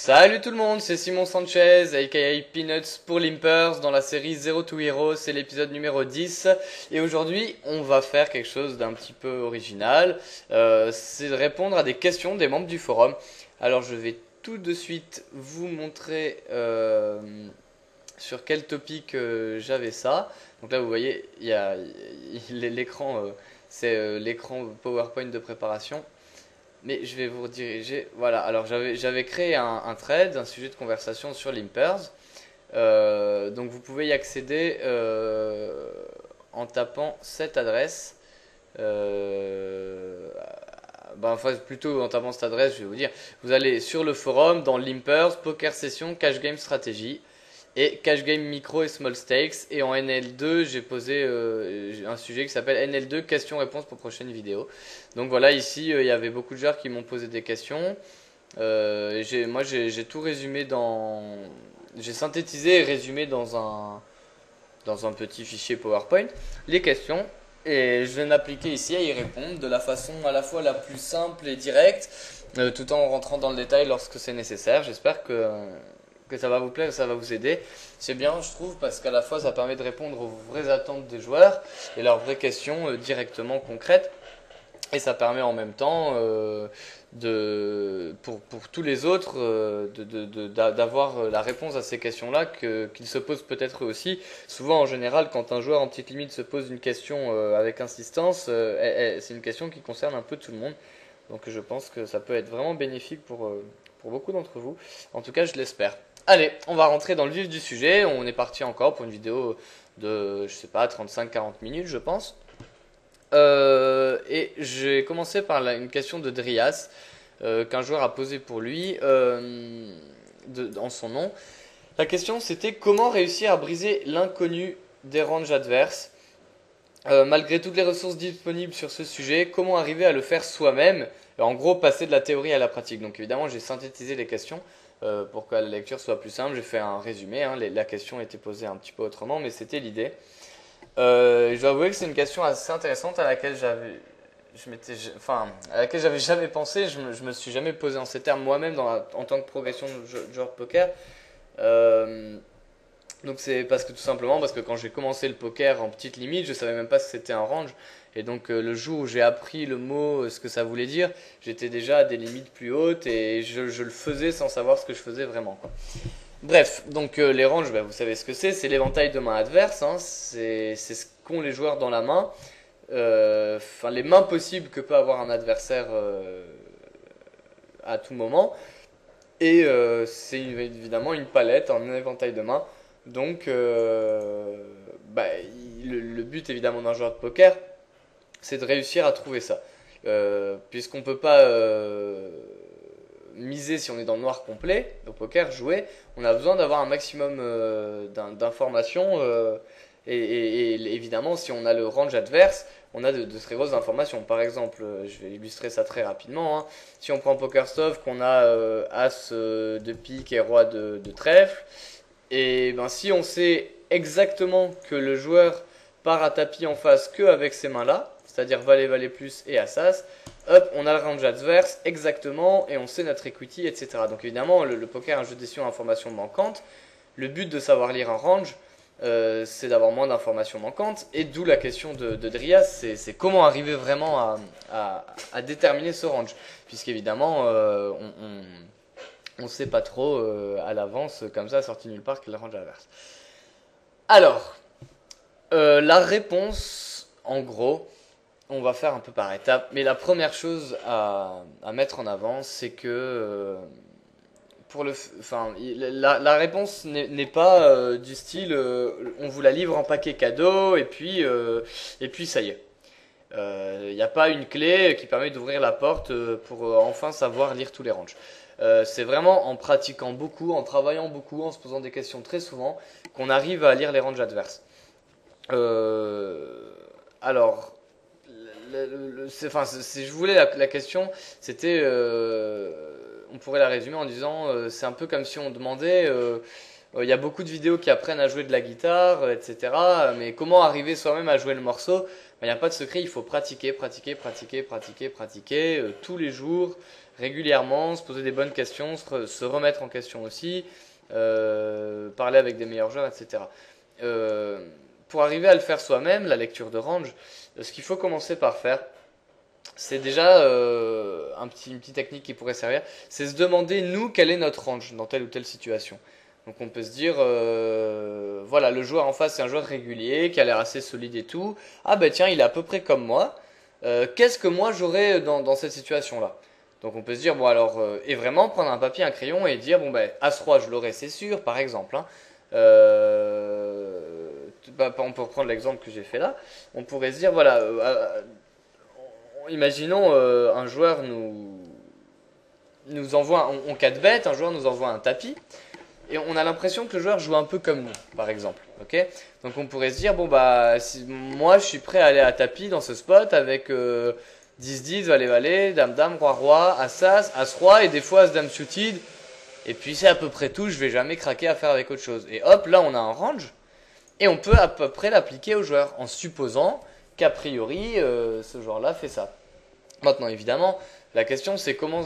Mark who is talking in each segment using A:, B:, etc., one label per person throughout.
A: Salut tout le monde, c'est Simon Sanchez, aka Peanuts pour Limpers, dans la série Zero to Hero, c'est l'épisode numéro 10. Et aujourd'hui, on va faire quelque chose d'un petit peu original, c'est de répondre à des questions des membres du forum. Alors je vais tout de suite vous montrer sur quel topic j'avais ça. Donc là vous voyez, il y a l'écran, c'est l'écran PowerPoint de préparation. Mais je vais vous rediriger. Voilà, alors j'avais créé un thread, un sujet de conversation sur Limpers. Donc vous pouvez y accéder en tapant cette adresse. Enfin, plutôt en tapant cette adresse, je vais vous dire. Vous allez sur le forum, dans Limpers, Poker Session, Cash Game Stratégie. Et Cash Game Micro et Small Stakes. Et en NL2, j'ai posé un sujet qui s'appelle NL2 questions-réponses pour prochaine vidéo. Donc voilà, ici, il y avait beaucoup de joueurs qui m'ont posé des questions. Moi, j'ai tout résumé dans... J'ai synthétisé et résumé dans un petit fichier PowerPoint les questions. Et je viens d'appliquer ici à y répondre de la façon à la fois la plus simple et directe, tout en rentrant dans le détail lorsque c'est nécessaire. J'espère que ça va vous plaire et ça va vous aider. C'est bien, je trouve, parce qu'à la fois ça permet de répondre aux vraies attentes des joueurs et leurs vraies questions directement concrètes. Et ça permet en même temps pour tous les autres d'avoir la réponse à ces questions-là qu'ils se posent peut-être eux aussi. Souvent, en général, quand un joueur en petite limite se pose une question avec insistance, c'est une question qui concerne un peu tout le monde. Donc je pense que ça peut être vraiment bénéfique pour beaucoup d'entre vous. En tout cas, je l'espère. Allez, on va rentrer dans le vif du sujet. On est parti encore pour une vidéo de, je sais pas, 35-40 minutes, je pense. Et j'ai commencé par une question de Drias, qu'un joueur a posée pour lui, en son nom. La question c'était comment réussir à briser l'inconnu des ranges adverses. Malgré toutes les ressources disponibles sur ce sujet, comment arriver à le faire soi-même? En gros, passer de la théorie à la pratique. Donc évidemment, j'ai synthétisé les questions pour que la lecture soit plus simple. J'ai fait un résumé, hein. La question était posée un petit peu autrement, mais c'était l'idée. Je dois avouer que c'est une question assez intéressante à laquelle à laquelle j'avais jamais pensé. Je me suis jamais posé en ces termes moi-même en tant que progression de joueur de poker. Donc c'est parce que quand j'ai commencé le poker en petite limite, je savais même pas ce que c'était un range. Et donc le jour où j'ai appris le mot, ce que ça voulait dire, j'étais déjà à des limites plus hautes et je le faisais sans savoir ce que je faisais vraiment, quoi. Bref, donc les ranges, vous savez ce que c'est l'éventail de mains adverses, hein, c'est ce qu'ont les joueurs dans la main, les mains possibles que peut avoir un adversaire à tout moment, et c'est évidemment une palette, un éventail de mains, donc le but évidemment d'un joueur de poker, c'est de réussir à trouver ça, puisqu'on peut pas miser si on est dans le noir complet au poker, jouer, on a besoin d'avoir un maximum d'informations et évidemment si on a le range adverse, on a de très grosses informations. Par exemple, je vais illustrer ça très rapidement, hein. Si on prend PokerStove, qu'on a As de pique et Roi de trèfle, et ben si on sait exactement que le joueur part à tapis en face que avec ces mains-là, c'est-à-dire Valet, Valet plus et As, hop, on a le range adverse exactement et on sait notre equity, etc. Donc évidemment, le poker est un jeu de décision à informations manquantes. Le but de savoir lire un range, c'est d'avoir moins d'informations manquantes. Et d'où la question de Drias, c'est comment arriver vraiment à déterminer ce range. Puisqu'évidemment, on ne sait pas trop à l'avance, comme ça, sorti nulle part, quel est le range adverse. Alors, la réponse, en gros, on va faire un peu par étapes, mais la première chose à mettre en avant, c'est que la réponse n'est pas du style on vous la livre en paquet cadeau et puis ça y est. Il n'y a pas une clé qui permet d'ouvrir la porte pour enfin savoir lire tous les ranges. C'est vraiment en pratiquant beaucoup, en travaillant beaucoup, en se posant des questions très souvent, qu'on arrive à lire les ranges adverses. Alors, si je voulais la question, c'était, on pourrait la résumer en disant, c'est un peu comme si on demandait, Il y a beaucoup de vidéos qui apprennent à jouer de la guitare, etc. Mais comment arriver soi-même à jouer le morceau? Il n'y a pas de secret, il faut pratiquer, pratiquer, pratiquer, pratiquer, pratiquer tous les jours, régulièrement, se poser des bonnes questions, se remettre en question aussi, parler avec des meilleurs joueurs, etc. Pour arriver à le faire soi-même, la lecture de range, ce qu'il faut commencer par faire, c'est déjà une petite technique qui pourrait servir, c'est se demander, nous, quel est notre range dans telle ou telle situation. Donc on peut se dire, voilà, le joueur en face c'est un joueur régulier, qui a l'air assez solide et tout. Ah ben tiens, il est à peu près comme moi. Qu'est-ce que moi j'aurais dans cette situation-là? Donc on peut se dire, bon alors, et vraiment prendre un papier, un crayon et dire, bon ben, As-Roi je l'aurais, c'est sûr, par exemple. Hein. On peut reprendre l'exemple que j'ai fait là. On pourrait se dire, voilà, imaginons un joueur nous envoie, on 4 bêtes, un joueur nous envoie un tapis. Et on a l'impression que le joueur joue un peu comme nous, par exemple. Ok? Donc on pourrait se dire, bon bah, moi je suis prêt à aller à tapis dans ce spot avec 10-10, valet-valet, dame-dame, roi-roi, as-as, as-roi et des fois as-dame suited. Et puis c'est à peu près tout, je vais jamais craquer à faire avec autre chose. Et hop, là on a un range. Et on peut à peu près l'appliquer au joueur en supposant qu'a priori ce joueur-là fait ça. Maintenant évidemment, la question c'est comment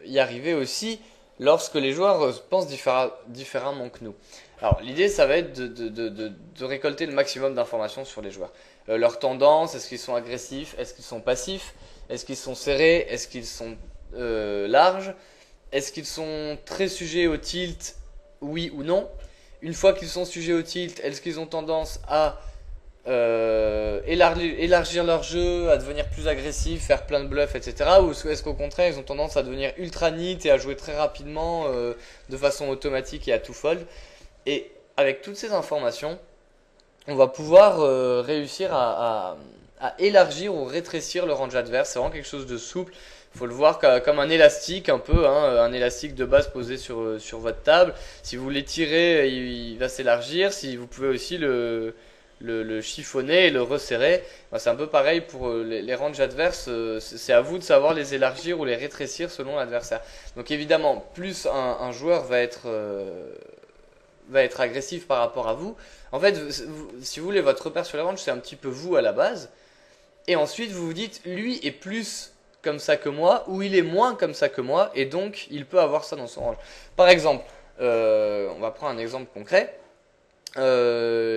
A: y arriver aussi lorsque les joueurs pensent différemment que nous. Alors l'idée ça va être de récolter le maximum d'informations sur les joueurs. Leurs tendances, est-ce qu'ils sont agressifs, est-ce qu'ils sont passifs, est-ce qu'ils sont serrés, est-ce qu'ils sont larges, est-ce qu'ils sont très sujets au tilt, oui ou non. Une fois qu'ils sont sujets au tilt, est-ce qu'ils ont tendance à élargir leur jeu, à devenir plus agressif, faire plein de bluffs, etc. Ou est-ce qu'au contraire ils ont tendance à devenir ultra neat et à jouer très rapidement, de façon automatique et à tout fold. Et avec toutes ces informations, on va pouvoir réussir à élargir ou rétrécir le range adverse. C'est vraiment quelque chose de souple. Il faut le voir comme un élastique un peu, hein, un élastique de base posé sur votre table. Si vous l'étirez, il va s'élargir. Si vous pouvez aussi le chiffonner et le resserrer. C'est un peu pareil pour les ranges adverses. C'est à vous de savoir les élargir ou les rétrécir selon l'adversaire. Donc évidemment, plus un joueur va être agressif par rapport à vous. En fait, si vous voulez, votre repère sur les ranges, c'est un petit peu vous à la base. Et ensuite, vous vous dites, lui est plus comme ça que moi, ou il est moins comme ça que moi, et donc il peut avoir ça dans son range. Par exemple, on va prendre un exemple concret.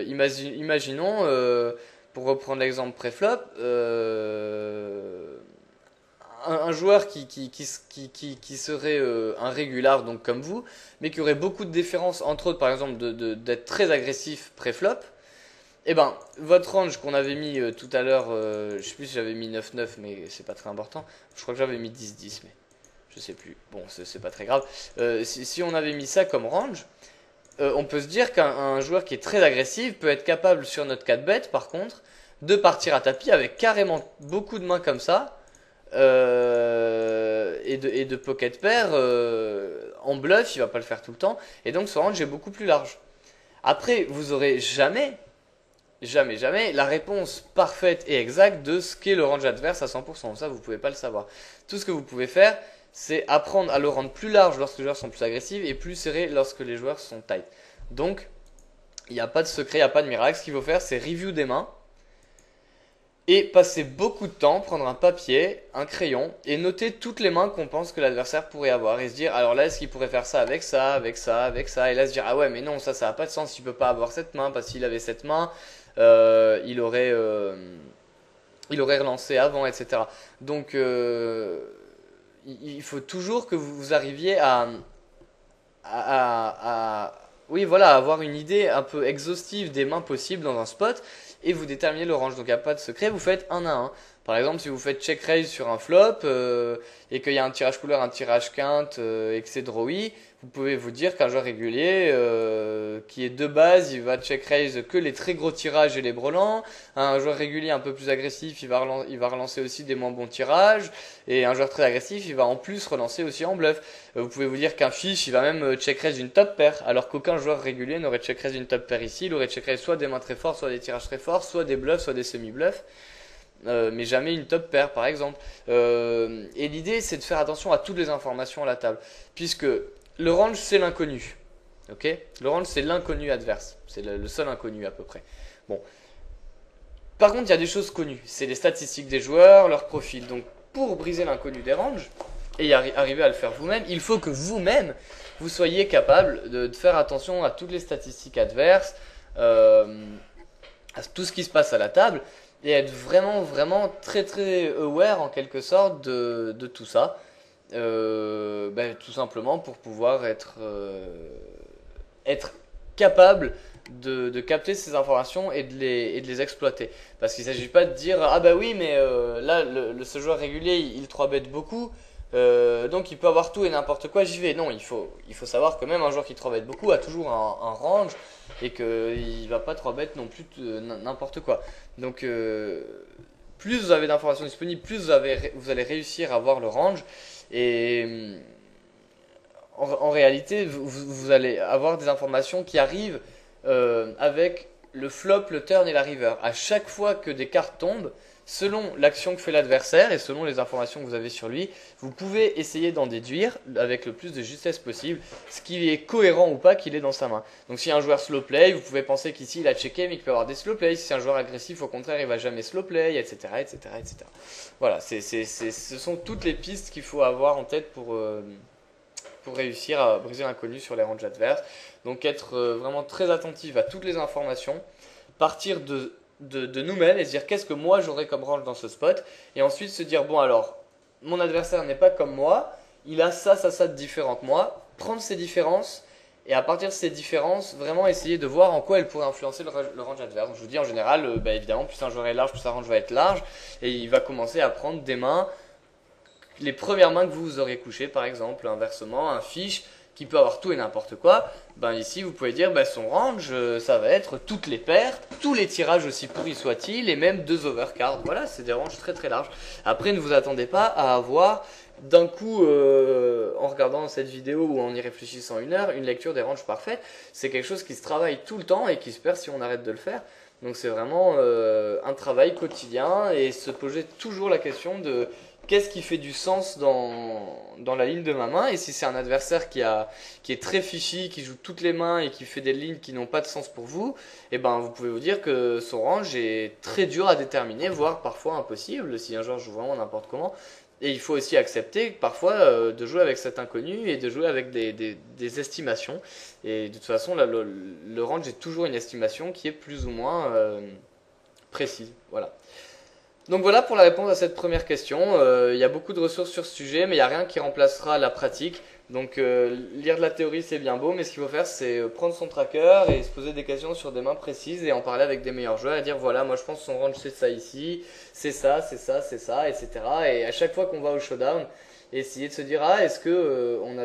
A: Imaginons, pour reprendre l'exemple pré-flop, un joueur qui serait un régular, donc comme vous, mais qui aurait beaucoup de différences, entre autres, par exemple, d'être très agressif pré-flop. Eh ben, votre range qu'on avait mis tout à l'heure, je sais plus si j'avais mis 9-9, mais c'est pas très important. Je crois que j'avais mis 10-10, mais je sais plus. Bon, c'est pas très grave. Si on avait mis ça comme range, on peut se dire qu'un joueur qui est très agressif peut être capable sur notre 4 bet, par contre, de partir à tapis avec carrément beaucoup de mains comme ça, et de pocket pair en bluff, il va pas le faire tout le temps, et donc son range est beaucoup plus large. Après, vous aurez jamais la réponse parfaite et exacte de ce qu'est le range adverse à 100%. Ça, vous pouvez pas le savoir. Tout ce que vous pouvez faire, c'est apprendre à le rendre plus large lorsque les joueurs sont plus agressifs et plus serré lorsque les joueurs sont tight. Donc, il n'y a pas de secret, il n'y a pas de miracle. Ce qu'il faut faire, c'est review des mains et passer beaucoup de temps, prendre un papier, un crayon et noter toutes les mains qu'on pense que l'adversaire pourrait avoir et se dire, alors là, est-ce qu'il pourrait faire ça avec ça, avec ça, avec ça, et là se dire, ah ouais, mais non, ça n'a pas de sens, il peut pas avoir cette main parce qu'il avait cette main, il aurait relancé avant, etc. Donc, il faut toujours que vous arriviez oui, voilà, avoir une idée un peu exhaustive des mains possibles dans un spot et vous déterminez le range. Donc il n'y a pas de secret, vous faites un à un. Par exemple, si vous faites check raise sur un flop et qu'il y a un tirage couleur, un tirage quinte et que c'est drawy, vous pouvez vous dire qu'un joueur régulier qui est de base, il va check raise que les très gros tirages et les brelans. Un joueur régulier un peu plus agressif, il va relancer aussi des moins bons tirages. Et un joueur très agressif, il va en plus relancer aussi en bluff. Vous pouvez vous dire qu'un fiche, il va même check raise une top pair, alors qu'aucun joueur régulier n'aurait check raise une top pair ici. Il aurait check raise soit des mains très fortes, soit des tirages très forts, soit des bluffs, soit des semi-bluffs. Mais jamais une top pair par exemple. Et l'idée c'est de faire attention à toutes les informations à la table, puisque le range c'est l'inconnu. Ok? Le range, c'est l'inconnu adverse. C'est le seul inconnu à peu près. Bon. Par contre, il y a des choses connues. C'est les statistiques des joueurs, leur profil. Donc, pour briser l'inconnu des ranges et arriver à le faire vous-même, il faut que vous-même, vous soyez capable de faire attention à toutes les statistiques adverses, à tout ce qui se passe à la table, et être vraiment, vraiment très, très aware en quelque sorte de tout ça. Tout simplement pour pouvoir être capable de capter ces informations et de les exploiter. Parce qu'il ne s'agit pas de dire ah bah oui mais là ce joueur régulier il 3 bet beaucoup donc il peut avoir tout et n'importe quoi, j'y vais. Non, il faut savoir que même un joueur qui 3 bet beaucoup a toujours un range et qu'il ne va pas 3 bet non plus n'importe quoi. Donc plus vous avez d'informations disponibles, plus vous allez réussir à voir le range et en réalité, vous allez avoir des informations qui arrivent avec le flop, le turn et la river. À chaque fois que des cartes tombent, selon l'action que fait l'adversaire et selon les informations que vous avez sur lui, vous pouvez essayer d'en déduire avec le plus de justesse possible ce qui est cohérent ou pas qu'il ait dans sa main. Donc si un joueur slow play, vous pouvez penser qu'ici il a checké mais qu'il peut avoir des slow play. Si c'est un joueur agressif, au contraire, il va jamais slow play, etc. etc., etc. Voilà, ce sont toutes les pistes qu'il faut avoir en tête pour réussir à briser l'inconnu sur les ranges adverses. Donc être vraiment très attentif à toutes les informations, partir de nous-mêmes et se dire qu'est-ce que moi j'aurais comme range dans ce spot, et ensuite se dire bon alors, mon adversaire n'est pas comme moi, il a ça, ça, ça de différent que moi, prendre ces différences, et à partir de ces différences, vraiment essayer de voir en quoi elles pourraient influencer le range adverse. Donc je vous dis en général, évidemment, plus un joueur est large, plus sa range va être large, et il va commencer à prendre des mains les premières mains que vous aurez couchées, par exemple, inversement, un fiche qui peut avoir tout et n'importe quoi, ben ici vous pouvez dire son range, ça va être toutes les pertes, tous les tirages aussi pourris soient-ils, et même 2 overcards. Voilà, c'est des ranges très très larges. Après, ne vous attendez pas à avoir d'un coup, en regardant cette vidéo ou en y réfléchissant 1 heure, une lecture des ranges parfaites. C'est quelque chose qui se travaille tout le temps et qui se perd si on arrête de le faire. Donc c'est vraiment un travail quotidien et se poser toujours la question de qu'est-ce qui fait du sens dans la ligne de ma main, et si c'est un adversaire qui est très fishy, qui joue toutes les mains et qui fait des lignes qui n'ont pas de sens pour vous, et ben vous pouvez vous dire que son range est très dur à déterminer, voire parfois impossible si un joueur joue vraiment n'importe comment. Et il faut aussi accepter parfois de jouer avec cet inconnu et de jouer avec des estimations. Et de toute façon, là, le range est toujours une estimation qui est plus ou moins précise. Voilà. Donc voilà pour la réponse à cette première question. Il y a beaucoup de ressources sur ce sujet, mais il n'y a rien qui remplacera la pratique. Donc lire de la théorie c'est bien beau, mais ce qu'il faut faire c'est prendre son tracker et se poser des questions sur des mains précises et en parler avec des meilleurs joueurs et dire voilà, moi je pense que son range c'est ça ici, c'est ça, c'est ça, c'est ça, etc. Et à chaque fois qu'on va au showdown, essayer de se dire ah est-ce que on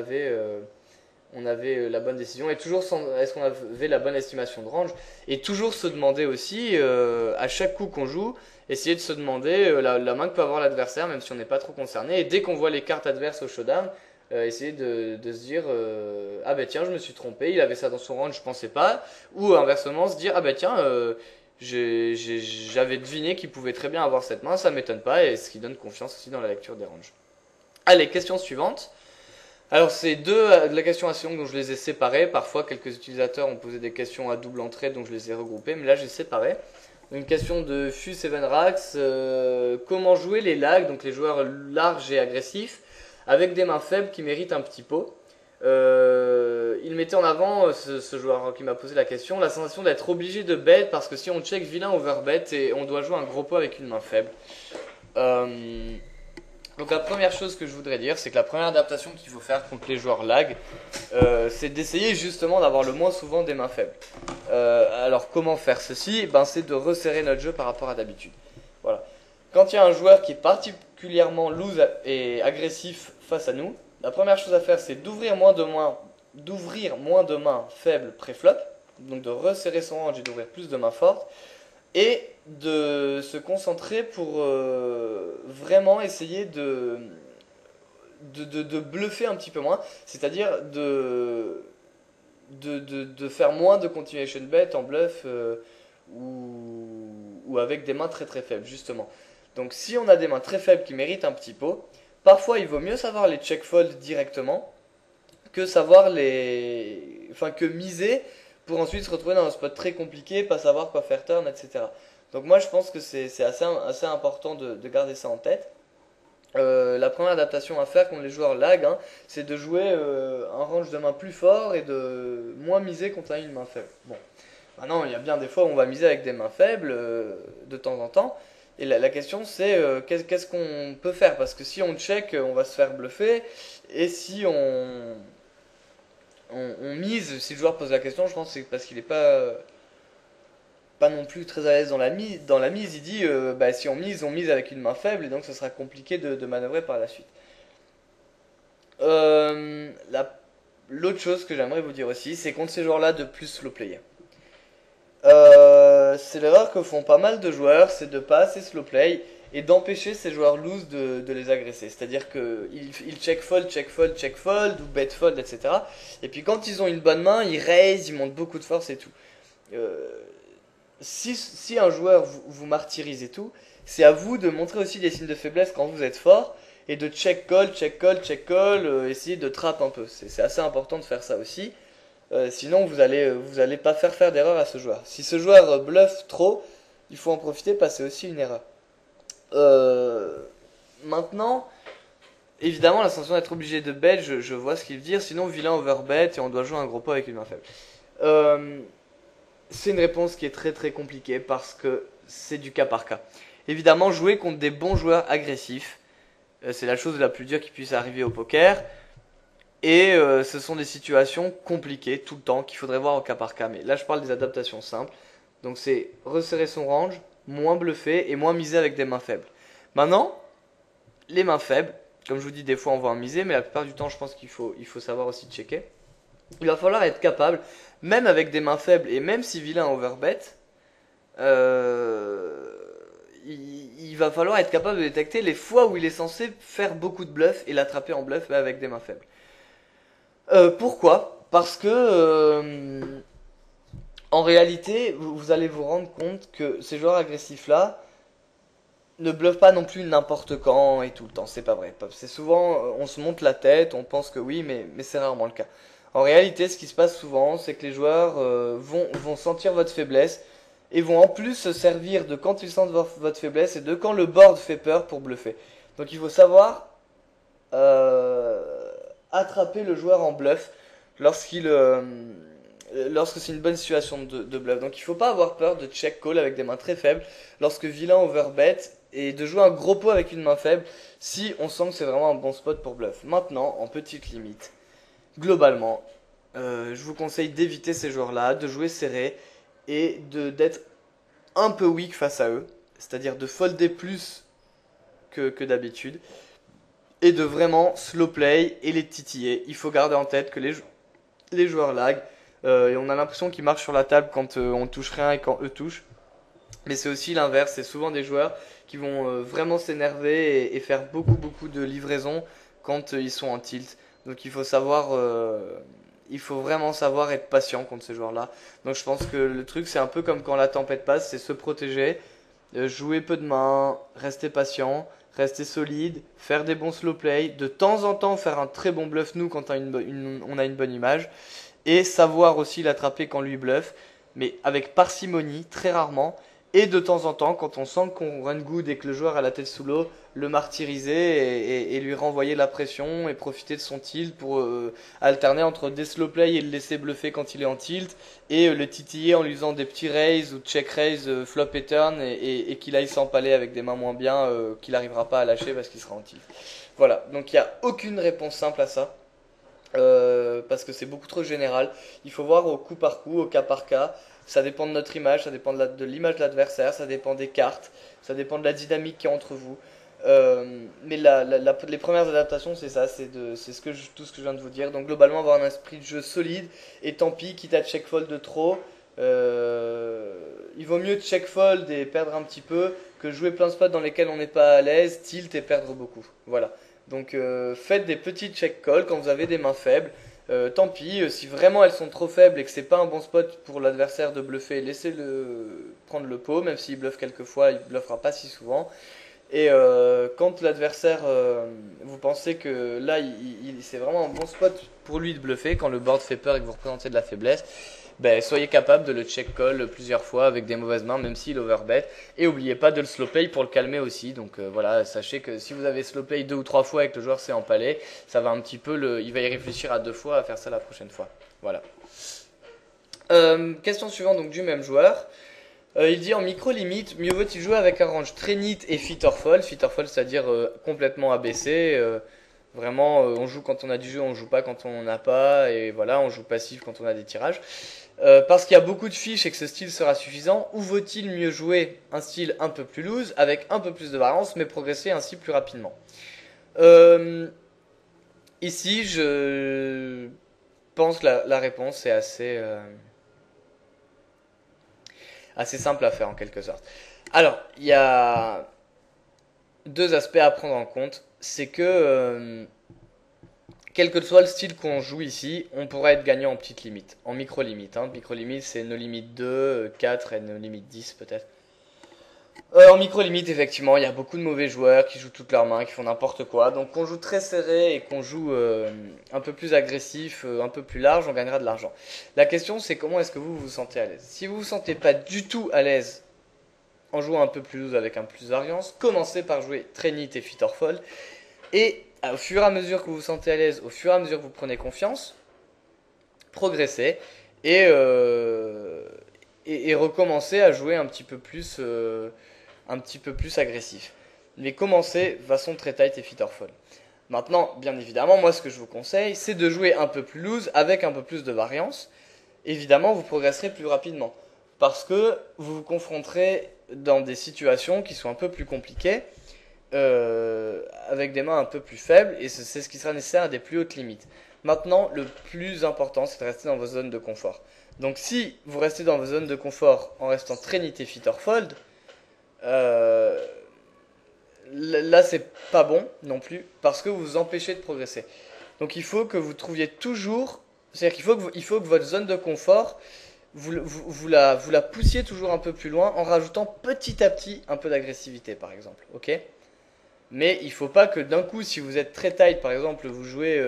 A: avait la bonne décision, et toujours est-ce qu'on avait la bonne estimation de range, et toujours se demander aussi à chaque coup qu'on joue, essayer de se demander la main que peut avoir l'adversaire même si on n'est pas trop concerné, et dès qu'on voit les cartes adverses au showdown, essayer de se dire ah ben tiens je me suis trompé, il avait ça dans son range, je pensais pas, ou inversement se dire ah ben tiens j'avais deviné qu'il pouvait très bien avoir cette main, ça m'étonne pas, et ce qui donne confiance aussi dans la lecture des ranges. Allez, question suivante. Alors c'est de la question assez longue, donc je les ai séparées. Parfois quelques utilisateurs ont posé des questions à double entrée, donc je les ai regroupées, mais là j'ai séparé. Une question de Fus Evenrax, comment jouer les lags, donc les joueurs larges et agressifs, avec des mains faibles qui méritent un petit pot. Il mettait en avant, ce joueur qui m'a posé la question, la sensation d'être obligé de bet, parce que si on check vilain overbet, et on doit jouer un gros pot avec une main faible. Donc la première chose que je voudrais dire, c'est que la première adaptation qu'il faut faire contre les joueurs lag, c'est d'essayer justement d'avoir le moins souvent des mains faibles. Alors comment faire ceci? C'est de resserrer notre jeu par rapport à d'habitude. Voilà. Quand il y a un joueur qui est particulièrement loose et agressif face à nous, la première chose à faire, c'est d'ouvrir moins de mains faibles pré-flop, donc de resserrer son range et d'ouvrir plus de mains fortes, et de se concentrer pour vraiment essayer de bluffer un petit peu moins, c'est-à-dire de faire moins de continuation bet en bluff ou avec des mains très très faibles justement. Donc si on a des mains très faibles qui méritent un petit pot, parfois il vaut mieux savoir les check fold directement que savoir enfin que miser pour ensuite se retrouver dans un spot très compliqué, pas savoir quoi faire turn, etc. Donc moi je pense que c'est assez important de garder ça en tête. La première adaptation à faire contre les joueurs lag, hein, c'est de jouer un range de main plus fort et de moins miser contre une main faible. Bon, maintenant il y a bien des fois où on va miser avec des mains faibles de temps en temps. Et la question c'est qu'est-ce qu'on peut faire? Parce que si on check, on va se faire bluffer. Et si on mise, si le joueur pose la question, je pense que c'est parce qu'il n'est pas non plus très à l'aise dans la mise, il dit bah, si on mise avec une main faible et donc ce sera compliqué de manœuvrer par la suite. L'autre chose que j'aimerais vous dire aussi, c'est contre ces joueurs-là de plus slow play. C'est l'erreur que font pas mal de joueurs, c'est de pas assez slow play et d'empêcher ces joueurs loose de les agresser. C'est-à-dire qu'ils check fold, check fold, check fold ou bet fold, etc. Et puis quand ils ont une bonne main, ils raise, ils montent beaucoup de force et tout. Euh, si un joueur vous martyrise et tout, c'est à vous de montrer aussi des signes de faiblesse quand vous êtes fort et de check call, check call, check call, essayer de trap un peu. C'est assez important de faire ça aussi. Sinon, vous allez pas faire d'erreur à ce joueur. Si ce joueur bluffe trop, il faut en profiter parce que c'est aussi une erreur. Euh, Maintenant, évidemment, la sensation d'être obligé de bet, je vois ce qu'il veut dire. Sinon, vilain overbet et on doit jouer un gros pot avec une main faible. Euh, c'est une réponse qui est très très compliquée parce que c'est du cas par cas. Évidemment, jouer contre des bons joueurs agressifs, c'est la chose la plus dure qui puisse arriver au poker. Et ce sont des situations compliquées tout le temps qu'il faudrait voir au cas par cas. Mais là, je parle des adaptations simples. Donc, c'est resserrer son range, moins bluffer et moins miser avec des mains faibles. Maintenant, les mains faibles, comme je vous dis, des fois on va en miser, mais la plupart du temps, je pense qu'il faut savoir aussi checker. Il va falloir être capable, même avec des mains faibles et même si vilain overbet, euh, il va falloir être capable de détecter les fois où il est censé faire beaucoup de bluff et l'attraper en bluff mais avec des mains faibles. Pourquoi? Parce que en réalité, vous allez vous rendre compte que ces joueurs agressifs-là ne bluffent pas non plus n'importe quand et tout le temps. C'est pas vrai. C'est souvent, on se monte la tête, on pense que oui, mais c'est rarement le cas. En réalité, ce qui se passe souvent, c'est que les joueurs vont sentir votre faiblesse et vont en plus se servir de quand ils sentent votre faiblesse et de quand le board fait peur pour bluffer. Donc il faut savoir euh, attraper le joueur en bluff lorsqu'il lorsque c'est une bonne situation de bluff. Donc il faut pas avoir peur de check call avec des mains très faibles lorsque vilain overbet et de jouer un gros pot avec une main faible si on sent que c'est vraiment un bon spot pour bluff. Maintenant, en petite limite, globalement, je vous conseille d'éviter ces joueurs-là, de jouer serré et d'être un peu weak face à eux, c'est-à-dire de folder plus que d'habitude et de vraiment slow play et les titiller. Il faut garder en tête que les joueurs lag et on a l'impression qu'ils marchent sur la table quand on touche rien et quand eux touchent. Mais c'est aussi l'inverse, c'est souvent des joueurs qui vont vraiment s'énerver et faire beaucoup de livraisons quand ils sont en tilt. Donc il faut vraiment savoir être patient contre ces joueurs-là. Donc je pense que le truc c'est un peu comme quand la tempête passe, c'est se protéger, jouer peu de mains, rester patient, rester solide, faire des bons slow play, de temps en temps faire un très bon bluff nous quand on a une bonne image, et savoir aussi l'attraper quand lui bluffe, mais avec parcimonie, très rarement, et de temps en temps, quand on sent qu'on run good et que le joueur a la tête sous l'eau, le martyriser et lui renvoyer la pression et profiter de son tilt pour alterner entre des slow play et le laisser bluffer quand il est en tilt et le titiller en lui faisant des petits raise ou check raise flop et turn et qu'il aille s'empaler avec des mains moins bien qu'il n'arrivera pas à lâcher parce qu'il sera en tilt. Voilà, donc il n'y a aucune réponse simple à ça. Parce que c'est beaucoup trop général. Il faut voir au coup par coup, au cas par cas. Ça dépend de notre image, ça dépend de l'image de l'adversaire, ça dépend des cartes, ça dépend de la dynamique qui est entre vous. Mais les premières adaptations, c'est ça, tout ce que je viens de vous dire. Donc globalement, avoir un esprit de jeu solide, et tant pis, quitte à check fold de trop. Il vaut mieux check fold et perdre un petit peu que jouer plein de spots dans lesquels on n'est pas à l'aise, tilt et perdre beaucoup. Voilà. Donc faites des petits check calls quand vous avez des mains faibles. Tant pis, si vraiment elles sont trop faibles et que c'est pas un bon spot pour l'adversaire de bluffer, laissez-le prendre le pot, même s'il bluffe quelques fois, il bluffera pas si souvent. Et quand l'adversaire, vous pensez que là, c'est vraiment un bon spot pour lui de bluffer, quand le board fait peur et que vous représentez de la faiblesse, ben, soyez capable de le check call plusieurs fois avec des mauvaises mains, même s'il overbet. Et n'oubliez pas de le slow play pour le calmer aussi. Donc voilà, sachez que si vous avez slow play 2 ou 3 fois et que le joueur c'est empalé, ça va un petit peu il va y réfléchir à 2 fois à faire ça la prochaine fois. Voilà. Question suivante donc du même joueur. Il dit en micro-limite, mieux vaut-il jouer avec un range très neat et fit or fall. Fit or fall, c'est-à-dire complètement abaissé. Vraiment, on joue quand on a du jeu, on joue pas quand on n'en a pas. Et voilà, on joue passif quand on a des tirages. Parce qu'il y a beaucoup de fiches et que ce style sera suffisant. Ou vaut-il mieux jouer un style un peu plus loose, avec un peu plus de variance, mais progresser ainsi plus rapidement. Ici, je pense que la réponse est assez simple à faire en quelque sorte. Alors, il y a 2 aspects à prendre en compte. C'est que, quel que soit le style qu'on joue ici, on pourrait être gagnant en petite limite, en micro-limite. Micro-limite, c'est no limite 2, 4 et no limite 10 peut-être. En micro-limite, effectivement, il y a beaucoup de mauvais joueurs qui jouent toutes leurs mains, qui font n'importe quoi. Donc, qu'on joue très serré et qu'on joue un peu plus agressif, un peu plus large, on gagnera de l'argent. La question, c'est comment est-ce que vous vous sentez à l'aise. Si vous vous sentez pas du tout à l'aise en jouant un peu plus loose avec un peu plus de variance, commencez par jouer très neat et fit or fall. Et au fur et à mesure que vous vous sentez à l'aise, au fur et à mesure que vous prenez confiance, progressez et, et recommencez à jouer un petit peu plus agressif. Mais commencez de façon très tight et fit or fall. Maintenant, bien évidemment, moi ce que je vous conseille, c'est de jouer un peu plus loose avec un peu plus de variance. Évidemment, vous progresserez plus rapidement. Parce que vous vous confronterez dans des situations qui sont un peu plus compliquées, avec des mains un peu plus faibles, et c'est ce qui sera nécessaire à des plus hautes limites. Maintenant, le plus important, c'est de rester dans vos zones de confort. Donc si vous restez dans vos zones de confort en restant très neat et fit or fold, là c'est pas bon non plus, parce que vous vous empêchez de progresser. Donc il faut que vous trouviez toujours, c'est-à-dire qu'il faut que votre zone de confort, vous la poussiez toujours un peu plus loin en rajoutant petit à petit un peu d'agressivité par exemple, ok. Mais il ne faut pas que d'un coup, si vous êtes très tight, par exemple, vous jouez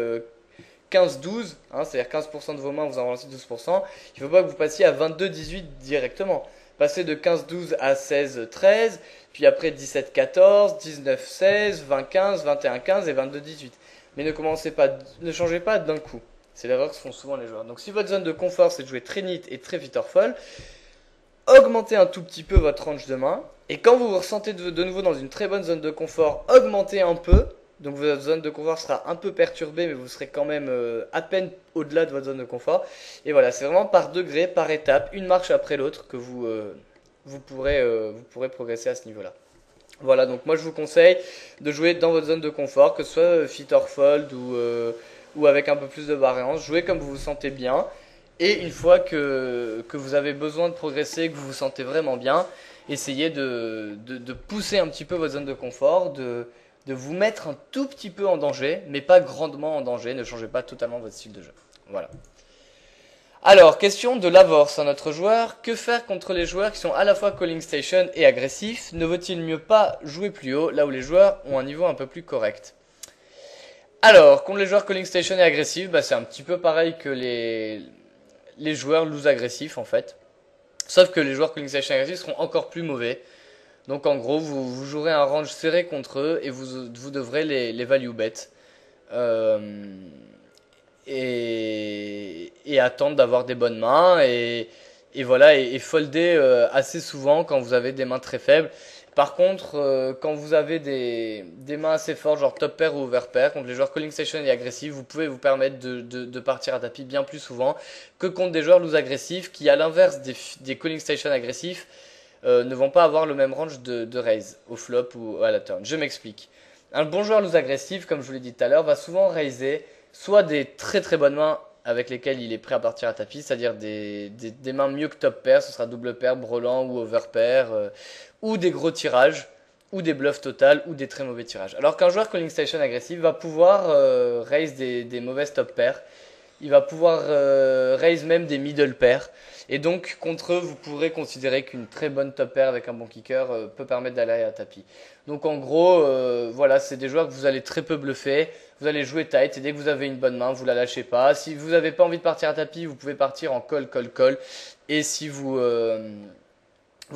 A: 15-12, c'est-à-dire 15% de vos mains, vous en relancez 12%, il ne faut pas que vous passiez à 22-18 directement. Passez de 15-12 à 16-13, puis après 17-14, 19-16, 20-15, 21-15 et 22-18. Mais ne changez pas d'un coup. C'est l'erreur que font souvent les joueurs. Donc si votre zone de confort c'est de jouer très neat et très fit or fall, augmentez un tout petit peu votre range de main. Et quand vous vous ressentez de nouveau dans une très bonne zone de confort, augmentez un peu. Donc votre zone de confort sera un peu perturbée, mais vous serez quand même à peine au-delà de votre zone de confort. Et voilà, c'est vraiment par degré, par étape, une marche après l'autre que vous pourrez progresser à ce niveau-là. Voilà, donc moi je vous conseille de jouer dans votre zone de confort, que ce soit fit or fold ou avec un peu plus de variance. Jouez comme vous vous sentez bien. Et une fois que vous avez besoin de progresser, que vous vous sentez vraiment bien, essayez de pousser un petit peu votre zone de confort, de vous mettre un tout petit peu en danger, mais pas grandement en danger. Ne changez pas totalement votre style de jeu. Voilà. Alors, question de Lavorce, un autre joueur. Que faire contre les joueurs qui sont à la fois calling station et agressifs? Ne vaut-il mieux pas jouer plus haut, là où les joueurs ont un niveau un peu plus correct? Alors, contre les joueurs calling station et agressifs, c'est un petit peu pareil que les joueurs loose agressifs en fait. Sauf que les joueurs calling station agressifs seront encore plus mauvais. Donc en gros, vous jouerez un range serré contre eux et vous devrez les value bet. Et attendre d'avoir des bonnes mains et voilà, et folder assez souvent quand vous avez des mains très faibles. Par contre, quand vous avez des mains assez fortes, genre top pair ou over pair, contre les joueurs calling station et agressifs, vous pouvez vous permettre de partir à tapis bien plus souvent que contre des joueurs loose agressifs qui, à l'inverse des calling station agressifs, ne vont pas avoir le même range de raise au flop ou à la turn. Je m'explique. Un bon joueur loose agressif, comme je vous l'ai dit tout à l'heure, va souvent raiser soit des très très bonnes mains avec lesquelles il est prêt à partir à tapis, c'est-à-dire des mains mieux que top pair, ce sera double pair, brelan ou over pair, ou des gros tirages, ou des bluffs total, ou des très mauvais tirages. Alors qu'un joueur calling station agressif va pouvoir raise des mauvaises top pairs, il va pouvoir raise même des middle pairs. Et donc contre eux, vous pourrez considérer qu'une très bonne top pair avec un bon kicker peut permettre d'aller à tapis. Donc en gros, voilà, c'est des joueurs que vous allez très peu bluffer. Vous allez jouer tight et dès que vous avez une bonne main, vous la lâchez pas. Si vous n'avez pas envie de partir à tapis, vous pouvez partir en call, call, call. Et si vous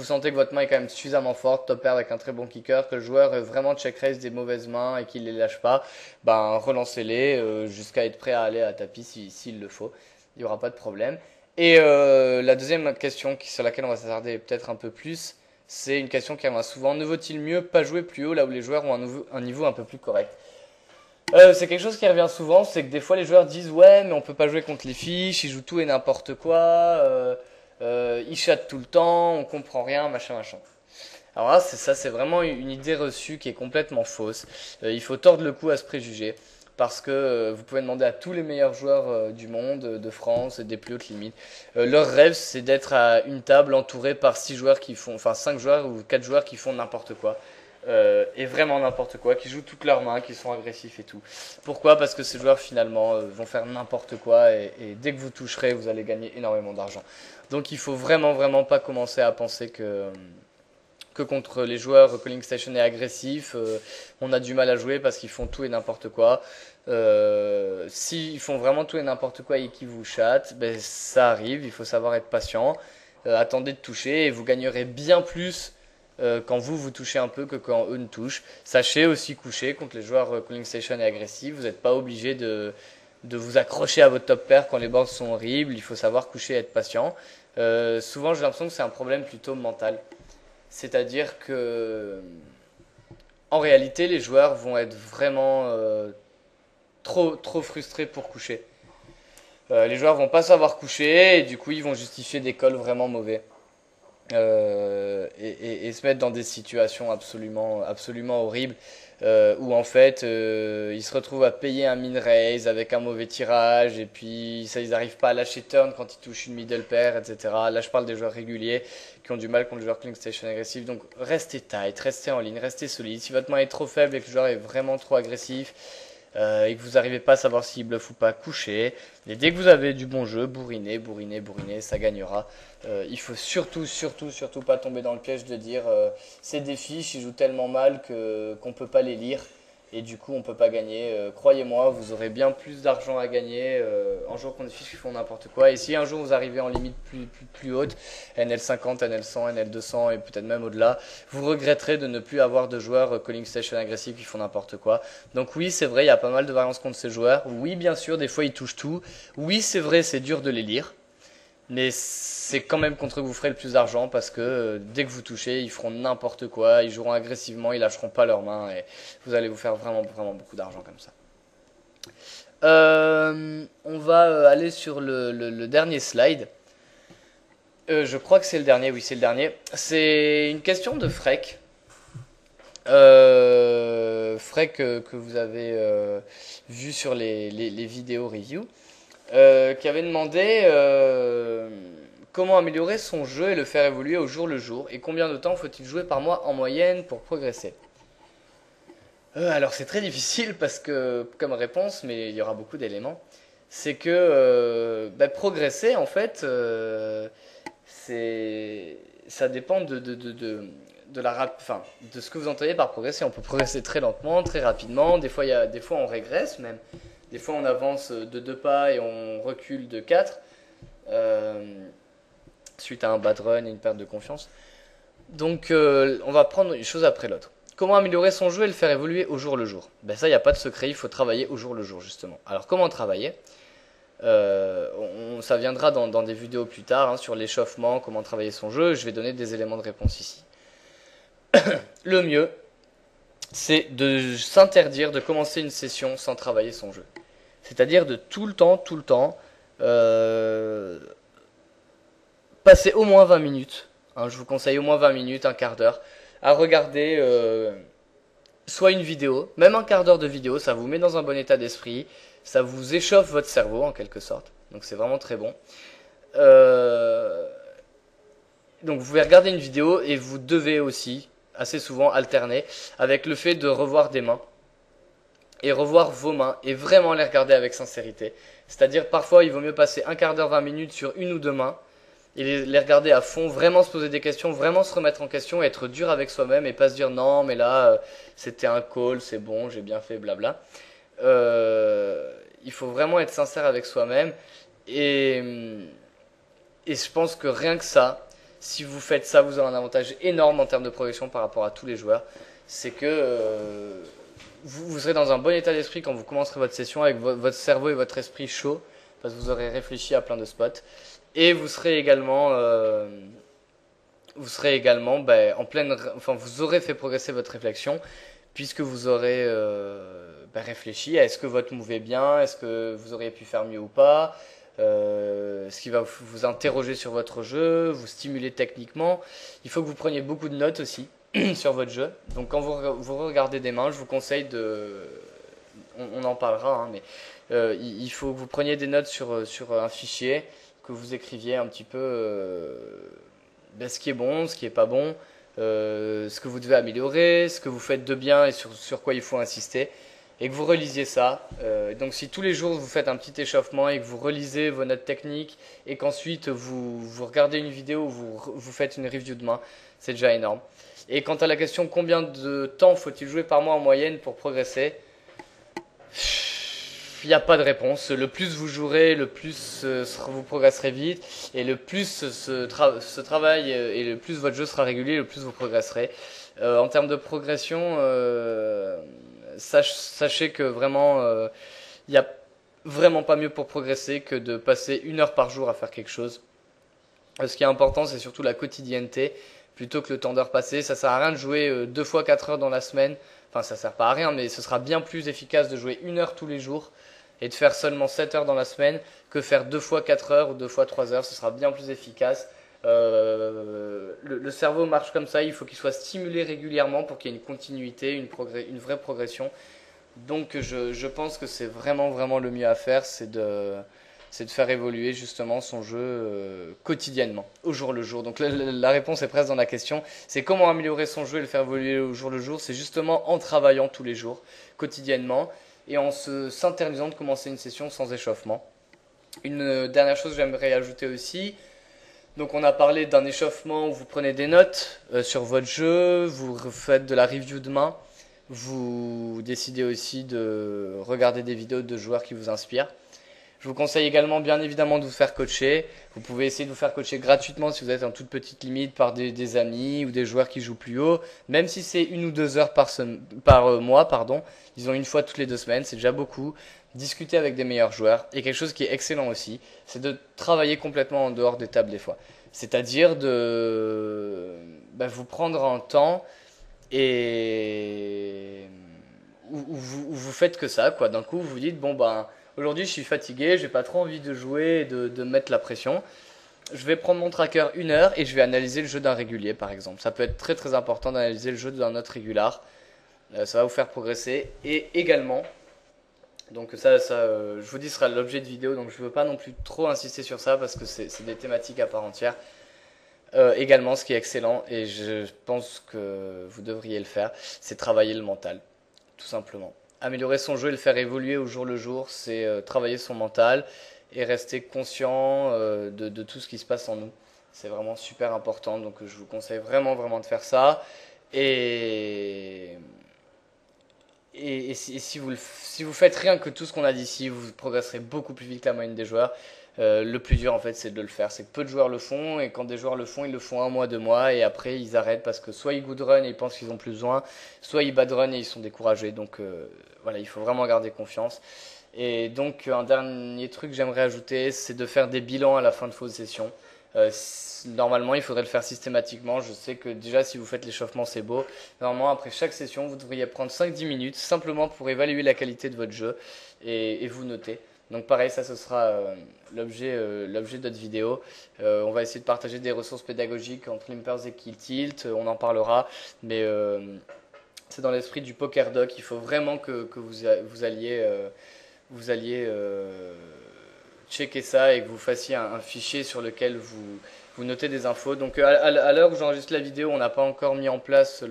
A: sentez que votre main est quand même suffisamment forte, top pair avec un très bon kicker, que le joueur est vraiment check raise des mauvaises mains et qu'il les lâche pas, ben relancez-les jusqu'à être prêt à aller à tapis s'il le faut. Il n'y aura pas de problème. Et la deuxième question sur laquelle on va s'attarder peut-être un peu plus, c'est une question qui revient souvent. Ne vaut-il mieux pas jouer plus haut là où les joueurs ont un niveau un peu plus correct? C'est quelque chose qui revient souvent, c'est que des fois les joueurs disent ouais mais on peut pas jouer contre les fiches, ils jouent tout et n'importe quoi, ils chattent tout le temps, on comprend rien, machin machin. Alors là c'est vraiment une idée reçue qui est complètement fausse. Il faut tordre le cou à ce préjugé. Parce que vous pouvez demander à tous les meilleurs joueurs du monde, de France et des plus hautes limites. Leur rêve, c'est d'être à une table entouré par 6 joueurs qui font, enfin 5 joueurs ou 4 joueurs qui font n'importe quoi. Et vraiment n'importe quoi, qui jouent toutes leurs mains, qui sont agressifs et tout. Pourquoi? Parce que ces joueurs finalement vont faire n'importe quoi et dès que vous toucherez, vous allez gagner énormément d'argent. Donc il faut vraiment pas commencer à penser que contre les joueurs Calling Station est agressif, on a du mal à jouer parce qu'ils font tout et n'importe quoi. S'ils font vraiment tout et n'importe quoi et qu'ils vous chattent, ben, ça arrive, il faut savoir être patient. Attendez de toucher et vous gagnerez bien plus quand vous touchez un peu que quand eux ne touchent. Sachez aussi coucher contre les joueurs Calling Station est agressif, vous n'êtes pas obligé de vous accrocher à votre top pair quand les boards sont horribles, il faut savoir coucher et être patient. Souvent j'ai l'impression que c'est un problème plutôt mental. C'est-à-dire que, en réalité, les joueurs vont être vraiment trop frustrés pour coucher. Les joueurs vont pas savoir coucher et du coup, ils vont justifier des calls vraiment mauvais et se mettre dans des situations absolument horribles où en fait, ils se retrouvent à payer un min raise avec un mauvais tirage et puis ça, ils n'arrivent pas à lâcher turn quand ils touchent une middle pair, etc. Là, je parle des joueurs réguliers qui ont du mal contre les joueurs Calling Station agressifs. Donc restez tight, restez en ligne, restez solide. Si votre main est trop faible et que le joueur est vraiment trop agressif et que vous n'arrivez pas à savoir s'il bluffe ou pas, couchez. Et dès que vous avez du bon jeu, bourrinez, ça gagnera. Il faut surtout pas tomber dans le piège de dire c'est des fiches, ils jouent tellement mal qu'on peut pas les lire. Et du coup, on peut pas gagner. Croyez-moi, vous aurez bien plus d'argent à gagner en jouant contre des fiches qui font n'importe quoi. Et si un jour vous arrivez en limite plus haute, NL50, NL100, NL200 et peut-être même au-delà, vous regretterez de ne plus avoir de joueurs Calling Station agressifs qui font n'importe quoi. Donc oui, c'est vrai, il y a pas mal de variances contre ces joueurs. Oui, bien sûr, des fois ils touchent tout. Oui, c'est vrai, c'est dur de les lire. Mais c'est quand même contre eux que vous ferez le plus d'argent parce que dès que vous touchez, ils feront n'importe quoi, ils joueront agressivement, ils lâcheront pas leurs mains et vous allez vous faire vraiment beaucoup d'argent comme ça. On va aller sur le dernier slide. Je crois que c'est le dernier, oui c'est le dernier. C'est une question de Freck. Freck que vous avez vu sur les vidéos review. Qui avait demandé comment améliorer son jeu et le faire évoluer au jour le jour et combien de temps faut-il jouer par mois en moyenne pour progresser. Alors c'est très difficile parce que comme réponse, mais il y aura beaucoup d'éléments, c'est que progresser en fait ça dépend de ce que vous entendez par progresser. On peut progresser très lentement, très rapidement, des fois on régresse même. Des fois, on avance de 2 pas et on recule de 4 suite à un bad run et une perte de confiance. Donc, on va prendre une chose après l'autre. Comment améliorer son jeu et le faire évoluer au jour le jour? Ben ça, il n'y a pas de secret, il faut travailler au jour le jour, justement. Alors, comment travailler? Ça viendra dans des vidéos plus tard hein, sur l'échauffement, comment travailler son jeu. Je vais donner des éléments de réponse ici. Le mieux, c'est de s'interdire de commencer une session sans travailler son jeu. C'est-à-dire de tout le temps, passer au moins 20 minutes, hein, je vous conseille au moins 20 minutes, un quart d'heure, à regarder soit une vidéo, même un quart d'heure de vidéo, ça vous met dans un bon état d'esprit, ça vous échauffe votre cerveau en quelque sorte, donc c'est vraiment très bon. Donc vous pouvez regarder une vidéo et vous devez aussi assez souvent alterner avec le fait de revoir des mains et revoir vos mains et vraiment les regarder avec sincérité. C'est-à-dire parfois il vaut mieux passer un quart d'heure, 20 minutes sur une ou deux mains et les regarder à fond, vraiment se poser des questions, vraiment se remettre en question, être dur avec soi-même et pas se dire non mais là c'était un call, c'est bon, j'ai bien fait, blabla. Il faut vraiment être sincère avec soi-même et, et je pense que rien que ça, si vous faites ça, vous aurez un avantage énorme en termes de progression par rapport à tous les joueurs. C'est que vous serez dans un bon état d'esprit quand vous commencerez votre session avec votre cerveau et votre esprit chaud, parce que vous aurez réfléchi à plein de spots. Et vous serez également en pleine, enfin vous aurez fait progresser votre réflexion, puisque vous aurez réfléchi à est-ce que votre move est bien, est-ce que vous auriez pu faire mieux ou pas, ce qui va vous interroger sur votre jeu, vous stimuler techniquement. Il faut que vous preniez beaucoup de notes aussi sur votre jeu. Donc quand vous regardez des mains, je vous conseille on en parlera, hein, mais il faut que vous preniez des notes sur un fichier, que vous écriviez un petit peu ce qui est bon, ce qui est pas bon, ce que vous devez améliorer, ce que vous faites de bien et sur quoi il faut insister, et que vous relisiez ça. Donc si tous les jours vous faites un petit échauffement et que vous relisez vos notes techniques et qu'ensuite vous regardez une vidéo ou vous faites une review de main, c'est déjà énorme. Et quant à la question combien de temps faut-il jouer par mois en moyenne pour progresser, il n'y a pas de réponse. Le plus vous jouerez, le plus vous progresserez vite. Et le plus ce travail et le plus votre jeu sera régulier, le plus vous progresserez. En termes de progression, sachez que vraiment, il n'y a vraiment pas mieux pour progresser que de passer 1 heure par jour à faire quelque chose. Ce qui est important, c'est surtout la quotidienneté, plutôt que le temps d'heure passé. Ça sert à rien de jouer 2 fois 4 heures dans la semaine. Enfin, ça sert pas à rien, mais ce sera bien plus efficace de jouer 1 heure tous les jours et de faire seulement 7 heures dans la semaine que faire 2 fois 4 heures ou 2 fois 3 heures. Ce sera bien plus efficace. Le cerveau marche comme ça, il faut qu'il soit stimulé régulièrement pour qu'il y ait une continuité, une vraie progression. Donc je pense que c'est vraiment le mieux à faire, c'est de faire évoluer justement son jeu quotidiennement, au jour le jour. Donc la réponse est presque dans la question, c'est comment améliorer son jeu et le faire évoluer au jour le jour. C'est justement en travaillant tous les jours, quotidiennement, et en s'interdisant de commencer une session sans échauffement. Une dernière chose que j'aimerais ajouter aussi, donc on a parlé d'un échauffement où vous prenez des notes sur votre jeu, vous faites de la review de main, vous décidez aussi de regarder des vidéos de joueurs qui vous inspirent. Je vous conseille également bien évidemment de vous faire coacher. Vous pouvez essayer de vous faire coacher gratuitement si vous êtes en toute petite limite par des amis ou des joueurs qui jouent plus haut. Même si c'est 1 ou 2 heures par mois, pardon. Disons 1 fois toutes les 2 semaines, c'est déjà beaucoup. Discuter avec des meilleurs joueurs. Et quelque chose qui est excellent aussi, c'est de travailler complètement en dehors des tables des fois. C'est-à-dire de vous prendre un temps et où vous faites que ça, quoi. D'un coup, vous vous dites, bon aujourd'hui je suis fatigué, j'ai pas trop envie de jouer et de mettre la pression. Je vais prendre mon tracker 1 heure et je vais analyser le jeu d'un régulier par exemple. Ça peut être très important d'analyser le jeu d'un autre régular. Ça va vous faire progresser. Et également, donc je vous dis ce sera l'objet de vidéo, donc je veux pas non plus trop insister sur ça parce que c'est des thématiques à part entière. Également, ce qui est excellent, et je pense que vous devriez le faire, c'est travailler le mental, tout simplement. Améliorer son jeu et le faire évoluer au jour le jour, c'est travailler son mental et rester conscient de tout ce qui se passe en nous. C'est vraiment super important, donc je vous conseille vraiment de faire ça. Et, si vous faites rien que tout ce qu'on a dit ici, vous progresserez beaucoup plus vite que la moyenne des joueurs. Le plus dur en fait c'est de le faire, c'est que peu de joueurs le font et quand des joueurs le font ils le font 1 mois, 2 mois et après ils arrêtent parce que soit ils good run et ils pensent qu'ils ont plus besoin, soit ils bad run et ils sont découragés. Donc voilà, il faut vraiment garder confiance. Et donc un dernier truc que j'aimerais ajouter, c'est de faire des bilans à la fin de vos sessions. Normalement il faudrait le faire systématiquement. Je sais que déjà si vous faites l'échauffement c'est beau. Normalement après chaque session vous devriez prendre 5-10 minutes simplement pour évaluer la qualité de votre jeu et vous noter. Donc pareil, ça ce sera l'objet de notre vidéo. On va essayer de partager des ressources pédagogiques entre Limpers et Kill Tilt, on en parlera, mais c'est dans l'esprit du Poker Doc. Il faut vraiment que vous alliez checker ça et que vous fassiez un fichier sur lequel vous notez des infos. Donc à l'heure où j'enregistre la vidéo, on n'a pas encore mis en place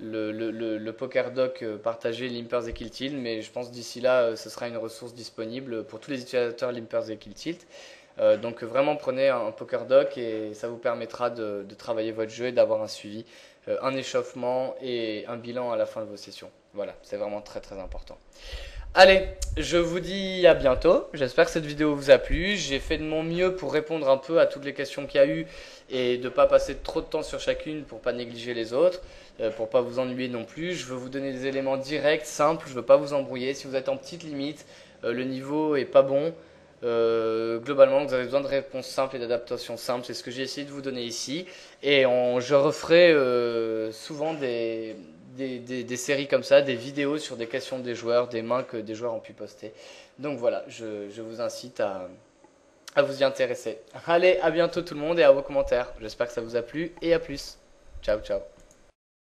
A: le Poker Doc partagé Limpers et Kill Tilt, mais je pense d'ici là, ce sera une ressource disponible pour tous les utilisateurs Limpers et Kill Tilt. Donc vraiment prenez un Poker Doc et ça vous permettra de travailler votre jeu et d'avoir un suivi, un échauffement et un bilan à la fin de vos sessions. Voilà, c'est vraiment très très important. Allez, je vous dis à bientôt. J'espère que cette vidéo vous a plu. J'ai fait de mon mieux pour répondre un peu à toutes les questions qu'il y a eu et de ne pas passer trop de temps sur chacune pour pas négliger les autres, pour pas vous ennuyer non plus. Je veux vous donner des éléments directs, simples. Je veux pas vous embrouiller. Si vous êtes en petite limite, le niveau est pas bon. Globalement, vous avez besoin de réponses simples et d'adaptations simples. C'est ce que j'ai essayé de vous donner ici. Et je referai souvent des séries comme ça, des vidéos sur des questions des joueurs, des mains que des joueurs ont pu poster. Donc voilà, je vous incite à vous y intéresser. Allez, à bientôt tout le monde et à vos commentaires. J'espère que ça vous a plu et à plus. Ciao, ciao.